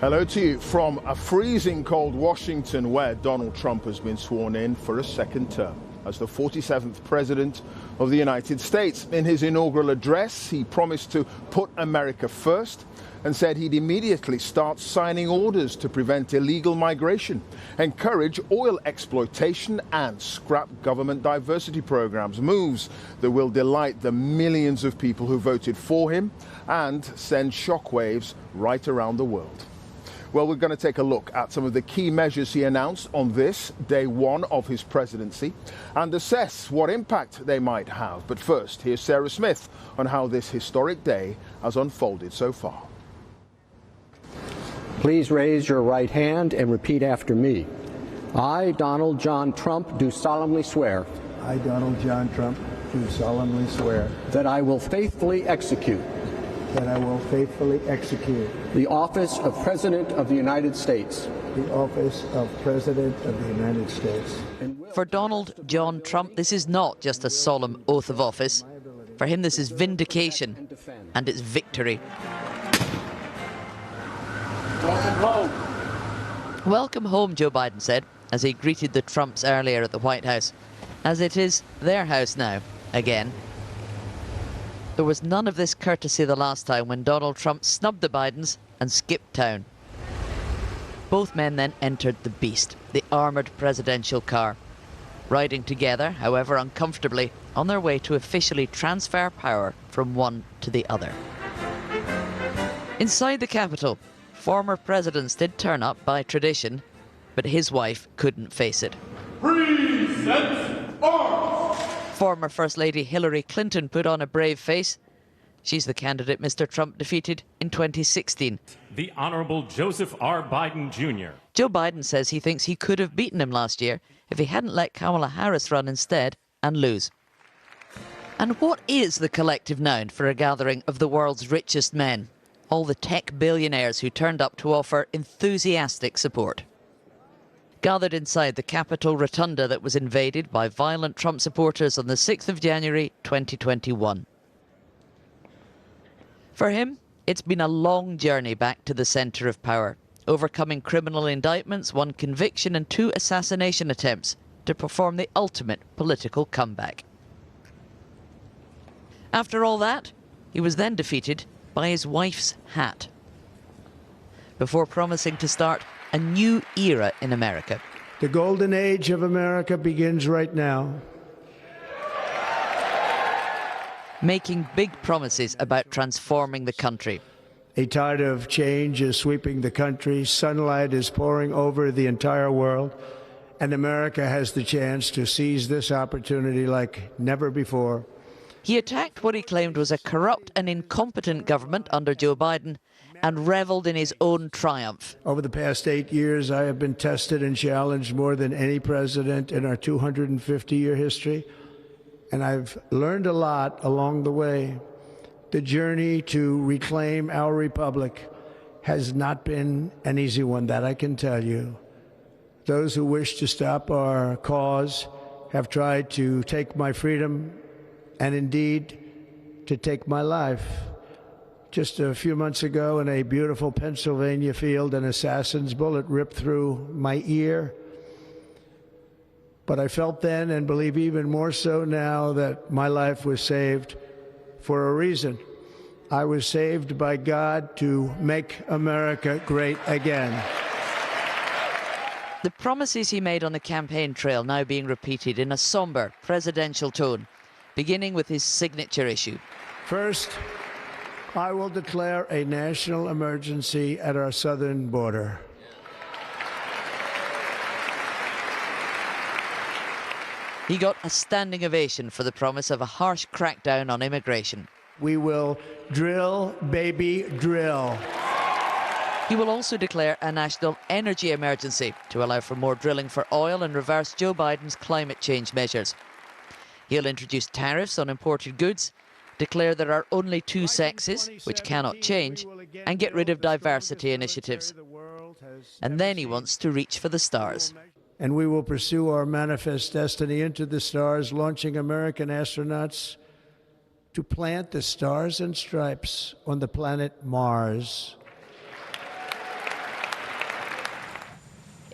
Hello to you from a freezing cold Washington, where Donald Trump has been sworn in for a second term as the 47th President of the United States. In his inaugural address, he promised to put America first and said he'd immediately start signing orders to prevent illegal migration, encourage oil exploitation and scrap government diversity programs, moves that will delight the millions of people who voted for him and send shockwaves right around the world. Well, we're going to take a look at some of the key measures he announced on this day one of his presidency and assess what impact they might have. But first, here's Sarah Smith on how this historic day has unfolded so far. Please raise your right hand and repeat after me. I, Donald John Trump, do solemnly swear. I, Donald John Trump, do solemnly swear. That I will faithfully execute. That I will faithfully execute. The office of President of the United States. The office of President of the United States. For Donald John Trump, this is not just a solemn oath of office. For him, this is vindication, and it's victory. Welcome home. Welcome home, Joe Biden said, as he greeted the Trumps earlier at the White House, as it is their house now, again. There was none of this courtesy the last time when Donald Trump snubbed the Bidens and skipped town. Both men then entered the beast, the armoured presidential car, riding together, however uncomfortably, on their way to officially transfer power from one to the other. Inside the Capitol, former presidents did turn up by tradition, but his wife couldn't face it. Present arms! Former First Lady Hillary Clinton put on a brave face. She's the candidate Mr. Trump defeated in 2016. The Honourable Joseph R. Biden Jr. Joe Biden says he thinks he could have beaten him last year if he hadn't let Kamala Harris run instead and lose. And what is the collective noun for a gathering of the world's richest men? All the tech billionaires who turned up to offer enthusiastic support. Gathered inside the Capitol Rotunda that was invaded by violent Trump supporters on the 6th of January 2021. For him, it's been a long journey back to the centre of power, overcoming criminal indictments, one conviction and 2 assassination attempts to perform the ultimate political comeback. After all that, he was then defeated by his wife's hat, before promising to start a new era in America. The golden age of America begins right now. Making big promises about transforming the country. A tide of change is sweeping the country. Sunlight is pouring over the entire world. And America has the chance to seize this opportunity like never before. He attacked what he claimed was a corrupt and incompetent government under Joe Biden and revelled in his own triumph. Over the past 8 years, I have been tested and challenged more than any president in our 250-year history. And I've learned a lot along the way. The journey to reclaim our republic has not been an easy one, that I can tell you. Those who wish to stop our cause have tried to take my freedom and indeed to take my life. Just a few months ago in a beautiful Pennsylvania field, an assassin's bullet ripped through my ear. But I felt then, and believe even more so now, that my life was saved for a reason. I was saved by God to make America great again. The promises he made on the campaign trail now being repeated in a sombre presidential tone, beginning with his signature issue. First, I will declare a national emergency at our southern border. He got a standing ovation for the promise of a harsh crackdown on immigration. We will drill, baby, drill. He will also declare a national energy emergency to allow for more drilling for oil and reverse Joe Biden's climate change measures. He'll introduce tariffs on imported goods, declare there are only 2 sexes, which cannot change, and get rid of diversity initiatives. And then he wants to reach for the stars. And we will pursue our manifest destiny into the stars, launching American astronauts to plant the stars and stripes on the planet Mars.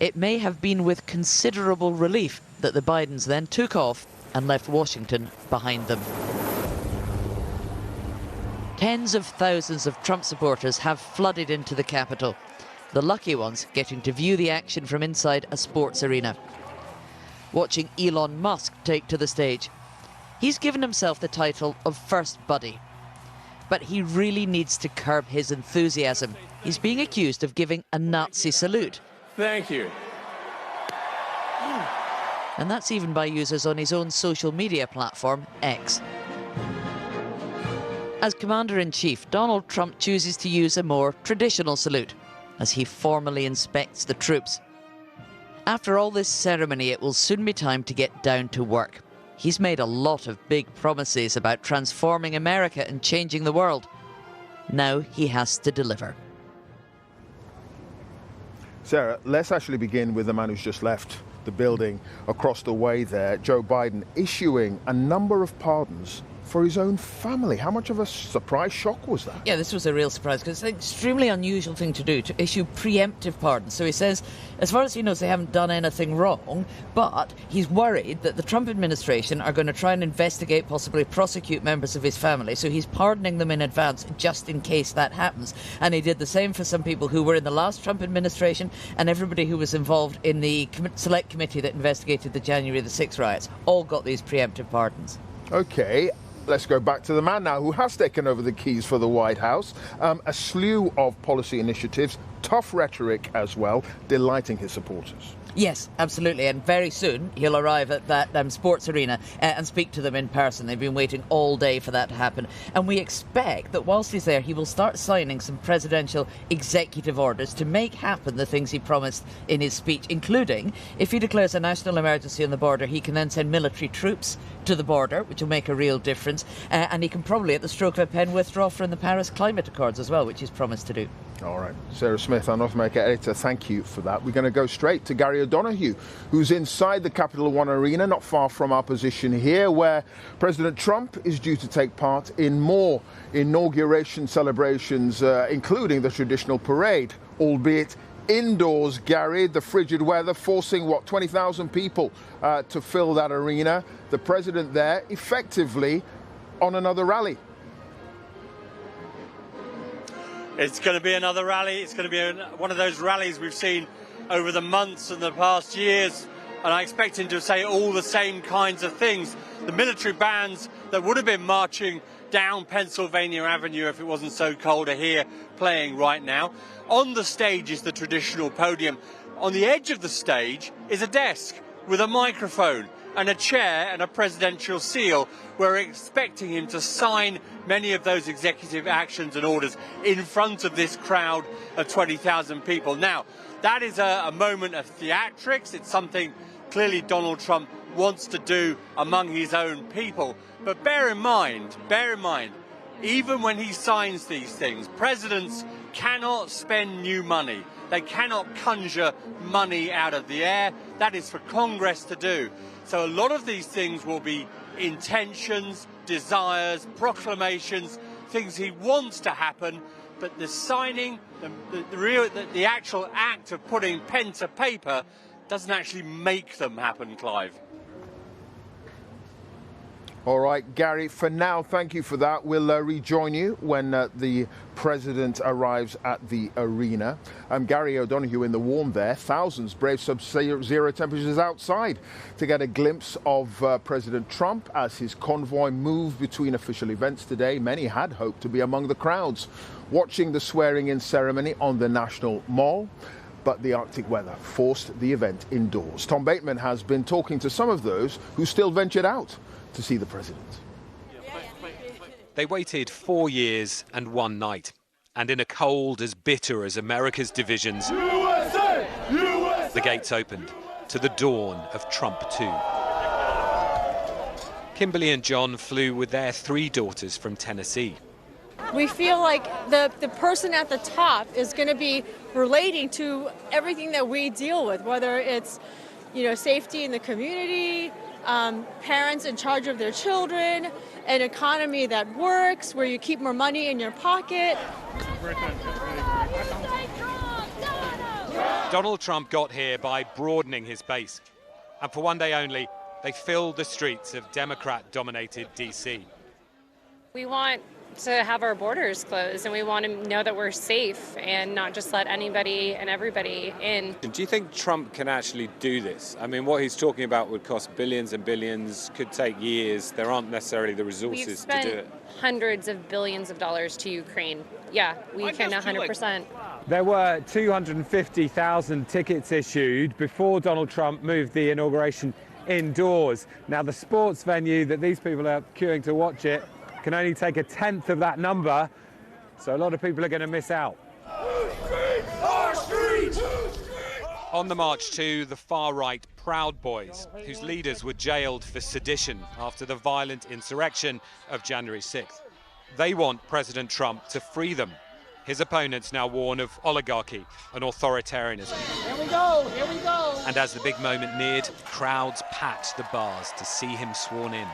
it may have been with considerable relief that the Bidens then took off and left Washington behind them. Tens of thousands of Trump supporters have flooded into the Capitol, the lucky ones getting to view the action from inside a sports arena. Watching Elon Musk take to the stage, he's given himself the title of First Buddy. But he really needs to curb his enthusiasm. He's being accused of giving a Nazi salute. Thank you. And that's even by users on his own social media platform, X. As Commander-in-Chief, Donald Trump chooses to use a more traditional salute as he formally inspects the troops. After all this ceremony, it will soon be time to get down to work. He's made a lot of big promises about transforming America and changing the world. Now he has to deliver. Sarah, let's actually begin with the man who's just left the building across the way there, Joe Biden, issuing a number of pardons for his own family. How much of a surprise shock was that? Yeah, this was a real surprise because it's an extremely unusual thing to do, to issue preemptive pardons. So he says, as far as he knows, they haven't done anything wrong, but he's worried that the Trump administration are going to try and investigate, possibly prosecute members of his family. So he's pardoning them in advance just in case that happens. And he did the same for some people who were in the last Trump administration and everybody who was involved in the select committee that investigated the January the 6th riots. All got these preemptive pardons. Okay. Let's go back to the man now who has taken over the keys for the White House. A slew of policy initiatives, tough rhetoric as well, delighting his supporters. Yes, absolutely. And very soon he'll arrive at that sports arena and speak to them in person. They've been waiting all day for that to happen. And we expect that whilst he's there, he will start signing some presidential executive orders to make happen the things he promised in his speech, including if he declares a national emergency on the border, he can then send military troops to the border, which will make a real difference. And he can probably, at the stroke of a pen, withdraw from the Paris Climate Accords as well, which he's promised to do. All right. Sarah Smith, our North America editor, thank you for that. We're going to go straight to Gary O'Donoghue, who's inside the Capital One Arena, not far from our position here, where President Trump is due to take part in more inauguration celebrations, including the traditional parade, albeit indoors. Gary, the frigid weather forcing, 20,000 people to fill that arena. The president there effectively on another rally. It's going to be another rally. It's going to be one of those rallies we've seen over the months and the past years. And I expect him to say all the same kinds of things. The military bands that would have been marching down Pennsylvania Avenue if it wasn't so cold are here playing right now. On the stage is the traditional podium. On the edge of the stage is a desk with a microphone and a chair and a presidential seal. We're expecting him to sign many of those executive actions and orders in front of this crowd of 20,000 people. Now, that is a moment of theatrics. It's something clearly Donald Trump wants to do among his own people. But bear in mind, even when he signs these things, presidents cannot spend new money. They cannot conjure money out of the air. That is for Congress to do. So a lot of these things will be intentions, desires, proclamations, things he wants to happen, but the signing, the actual act of putting pen to paper doesn't actually make them happen, Clive. All right, Gary, for now, thank you for that. We'll rejoin you when the president arrives at the arena. Gary O'Donoghue in the warm there. Thousands brave sub-zero temperatures outside to get a glimpse of President Trump as his convoy moved between official events today. Many had hoped to be among the crowds watching the swearing-in ceremony on the National Mall. But the Arctic weather forced the event indoors. Tom Bateman has been talking to some of those who still ventured out to see the president. They waited 4 years and 1 night. And in a cold as bitter as America's divisions, USA! USA! The gates opened to the dawn of Trump 2. Kimberly and John flew with their 3 daughters from Tennessee. We feel like the person at the top is going to be relating to everything that we deal with, whether it's, safety in the community, parents in charge of their children, an economy that works, where you keep more money in your pocket. Donald Trump got here by broadening his base. And for one day only, they filled the streets of Democrat-dominated D.C. We want to have our borders closed, and we want to know that we're safe and not just let anybody and everybody in. Do you think Trump can actually do this? I mean, what he's talking about would cost billions and billions, could take years. There aren't necessarily the resources to do it. Hundreds of billions of dollars to Ukraine. Yeah, we can 100%. There were 250,000 tickets issued before Donald Trump moved the inauguration indoors. Now, the sports venue that these people are queuing to watch it can only take a tenth of that number, so a lot of people are going to miss out. On the march to the far-right Proud Boys, whose leaders were jailed for sedition after the violent insurrection of January 6th. They want President Trump to free them. His opponents now warn of oligarchy and authoritarianism. Here we go, here we go. And as the big moment neared, crowds packed the bars to see him sworn in.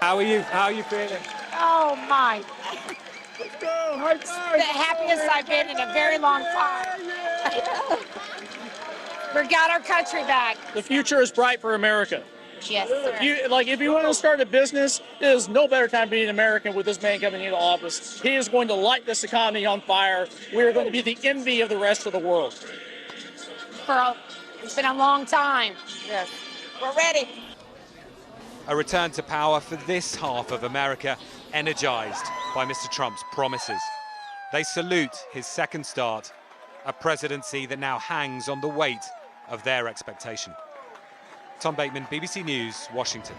How are you? How are you feeling? Oh my. Let's go. It's the happiest I've been in a very long time. We got our country back. The future is bright for America. Yes, sir. If you want to start a business, there's no better time to be an American with this man coming into office. He is going to light this economy on fire. We are going to be the envy of the rest of the world. It's been a long time. Yes. We're ready. A return to power for this half of America, energized by Mr. Trump's promises. They salute his second start, a presidency that now hangs on the weight of their expectation. Tom Bateman, BBC News, Washington.